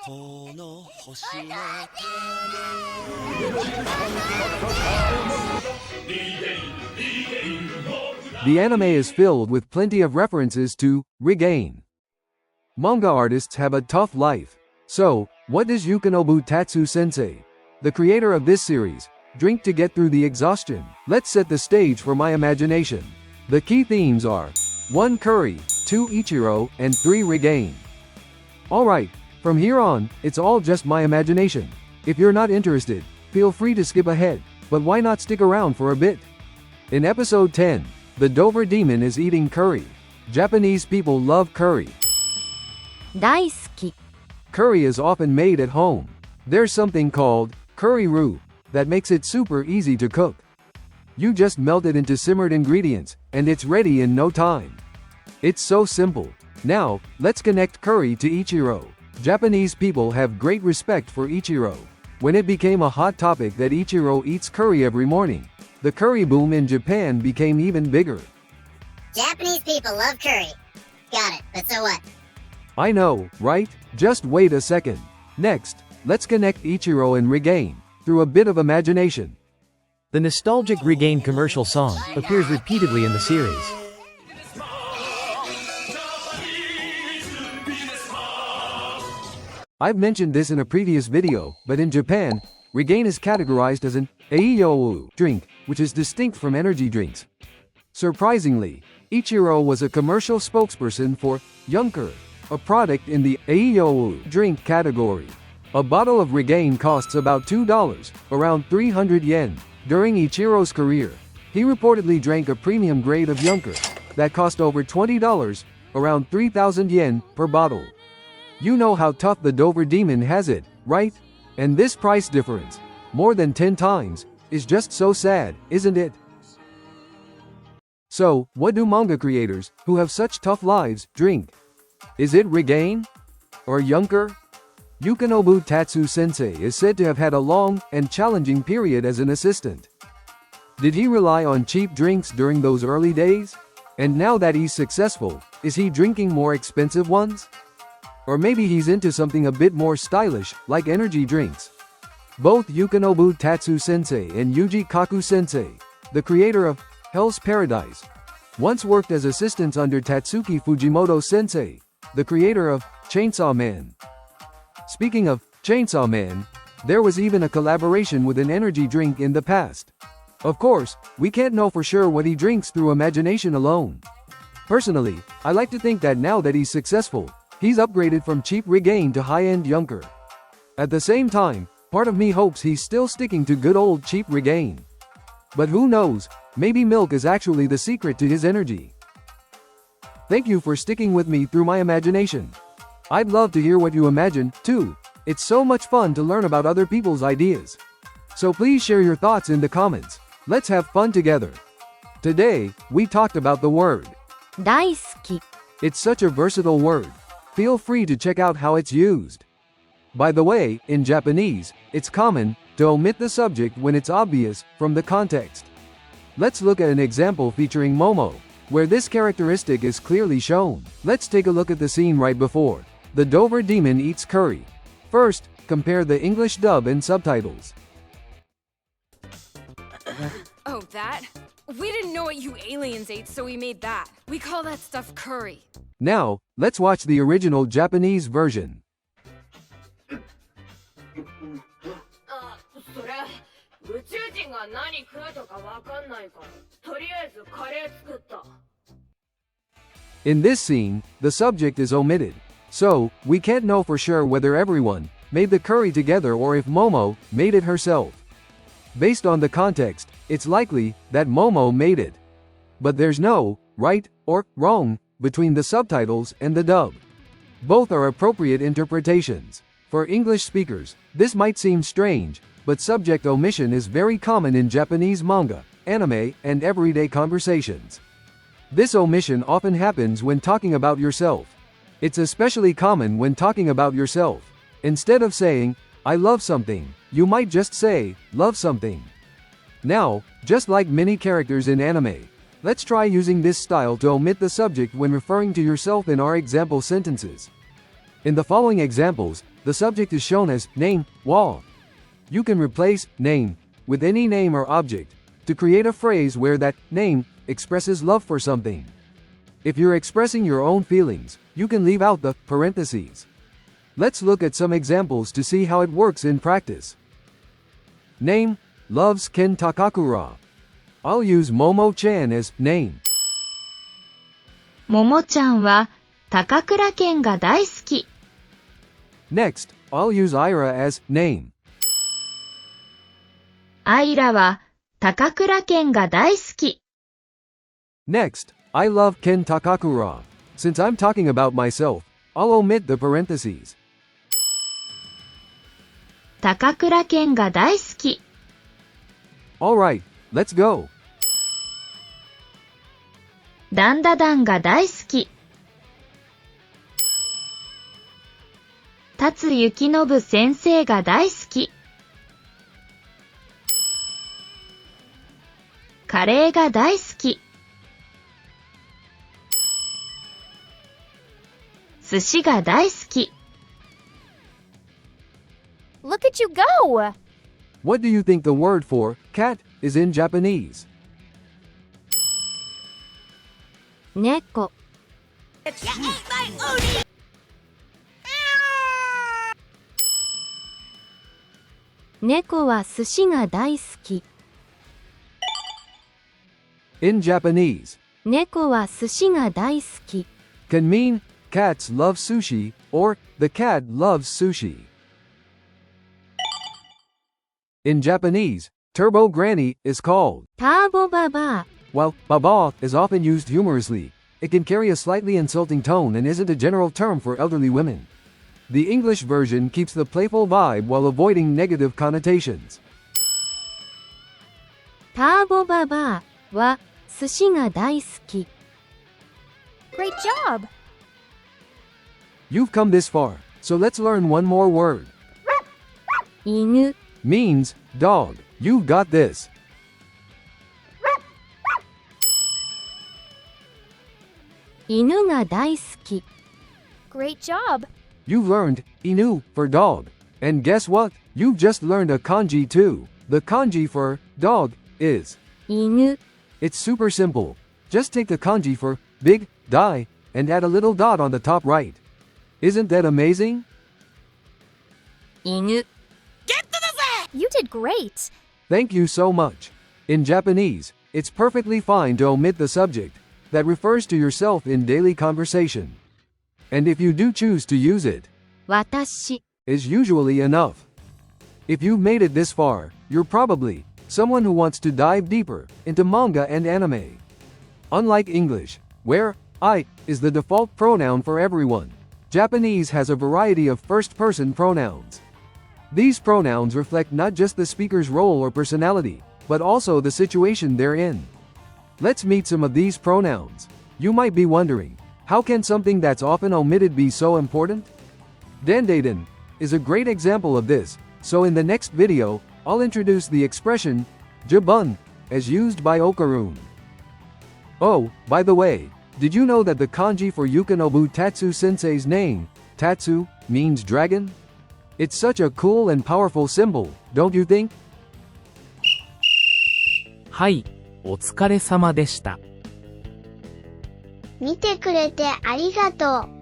この星の The anime is filled with plenty of references to regain. Manga artists have a tough life. So, what does Yukinobu Tatsu-sensei, the creator of this series, drink to get through the exhaustion? Let's set the stage for my imagination. The key themes are 1. Curry, 2. Ichiro, and 3. Regain. Alright, from here on, it's all just my imagination. If you're not interested, feel free to skip ahead, but why not stick around for a bit? In episode 10, the Dover demon is eating curry. Japanese people love curry. 大好き Curry is often made at home. There's something called curry roux that makes it super easy to cook. You just melt it into simmered ingredients, and it's ready in no time. It's so simple. Now, let's connect curry to Ichiro. Japanese people have great respect for Ichiro. When it became a hot topic that Ichiro eats curry every morning, the curry boom in Japan became even bigger. Japanese people love curry. Got it, but so what? I know, right? Just wait a second. Next, let's connect Ichiro and Regain through a bit of imagination. The nostalgic Regain commercial song appears repeatedly in the series. I've mentioned this in a previous video, but in Japan, Regain is categorized as an Eiyou drink, which is distinct from energy drinks. Surprisingly, Ichiro was a commercial spokesperson for Yunker, a product in the Eiyou drink category. A bottle of Regain costs about $2, around 300 yen. During Ichiro's career, he reportedly drank a premium grade of Yunker that cost over $20, around 3,000 yen per bottle. You know how tough the Dover demon has it, right? And this price difference, more than 10 times, is just so sad, isn't it? So, what do manga creators, who have such tough lives, drink? Is it Regain? Or Yunker? Yukinobu Tatsu-sensei is said to have had a long and challenging period as an assistant. Did he rely on cheap drinks during those early days? And now that he's successful, is he drinking more expensive ones? Or maybe he's into something a bit more stylish, like energy drinks. Both Yukinobu Tatsu-sensei and Yuji Kaku-sensei, the creator of Hell's Paradise, once worked as assistants under Tatsuki Fujimoto-sensei, the creator of Chainsaw Man. Speaking of Chainsaw Man, there was even a collaboration with an energy drink in the past. Of course, we can't know for sure what he drinks through imagination alone. Personally, I like to think that now that he's successful, he's upgraded from cheap Regain to high-end Yunker. At the same time, part of me hopes he's still sticking to good old cheap Regain. But who knows, maybe milk is actually the secret to his energy. Thank you for sticking with me through my imagination. I'd love to hear what you imagine, too. It's so much fun to learn about other people's ideas. So please share your thoughts in the comments. Let's have fun together. Today, we talked about the word 大好き It's such a versatile word. Feel free to check out how it's used. By the way, in Japanese, it's common to omit the subject when it's obvious from the context. Let's look at an example featuring Momo, where this characteristic is clearly shown. Let's take a look at the scene right before. The Dover demon eats curry. First, compare the English dub and subtitles. Oh, that? We didn't know what you aliens ate, so we made that. We call that stuff curry. Now, let's watch the original Japanese version. それ宇宙人が何食うとかわかんないからとりあえずカレー作った In this scene, the subject is omitted. So, we can't know for sure whether everyone made the curry together or if Momo made it herself. Based on the context, it's likely that Momo made it. But there's no right or wrong between the subtitles and the dub. Both are appropriate interpretations. For English speakers, this might seem strange, but subject omission is very common in Japanese manga, anime, and everyday conversations. This omission often happens when talking about yourself. It's especially common when talking about yourself. Instead of saying, I love something, you might just say, love something. Now, just like many characters in anime, let's try using this style to omit the subject when referring to yourself in our example sentences. In the following examples, the subject is shown as name, wa. You can replace name with any name or object to create a phrase where that name expresses love for something. If you're expressing your own feelings, you can leave out the parentheses. Let's look at some examples to see how it works in practice. Name, loves Ken Takakura. I'll use Momo-chan as name. ももちゃんは高倉健が大好き。Next, I'll use Ira as name. アイラは高倉健が大好き。Next, I love Ken Takakura. Since I'm talking about myself, I'll omit the parentheses. 高倉健が大好き。Alright, let's go. ダンダダンが大好き。辰幸信先生が大好き。カレーが大好き。寿司が大好き。Look at you go! What do you think the word for cat is in Japanese? 猫。猫は寿司が大好き。In Japanese, 猫は寿司が大好き。 can mean cats love sushi or the cat loves sushi. In Japanese, Turbo Granny is called. ターボババア。 While baba is often used humorously, it can carry a slightly insulting tone and isn't a general term for elderly women. The English version keeps the playful vibe while avoiding negative connotations. ターボババアは寿司が大好き。 Great job! You've come this far, so let's learn one more word. 犬。 Means dog. You've got this. 犬が大好き。 Great job! You've learned inu for dog. And guess what? You've just learned a kanji too. The kanji for dog is. 犬。 It's super simple. Just take the kanji for big, dai, and add a little dot on the top right. Isn't that amazing? 犬。 You did great! Thank you so much. In Japanese, it's perfectly fine to omit the subject that refers to yourself in daily conversation. And if you do choose to use it, 私。 is usually enough. If you've made it this far, you're probably someone who wants to dive deeper into manga and anime. Unlike English, where I is the default pronoun for everyone, Japanese has a variety of first-person pronouns. These pronouns reflect not just the speaker's role or personality, but also the situation they're in. Let's meet some of these pronouns. You might be wondering, how can something that's often omitted be so important? Dandaden is a great example of this, so in the next video, I'll introduce the expression jabun as used by Okarun. Oh, by the way, did you know that the kanji for Yukinobu Tatsu-sensei's name, Tatsu, means dragon? It's such a cool and powerful symbol, don't you think? はい、お疲れ様でした。見てくれてありがとう。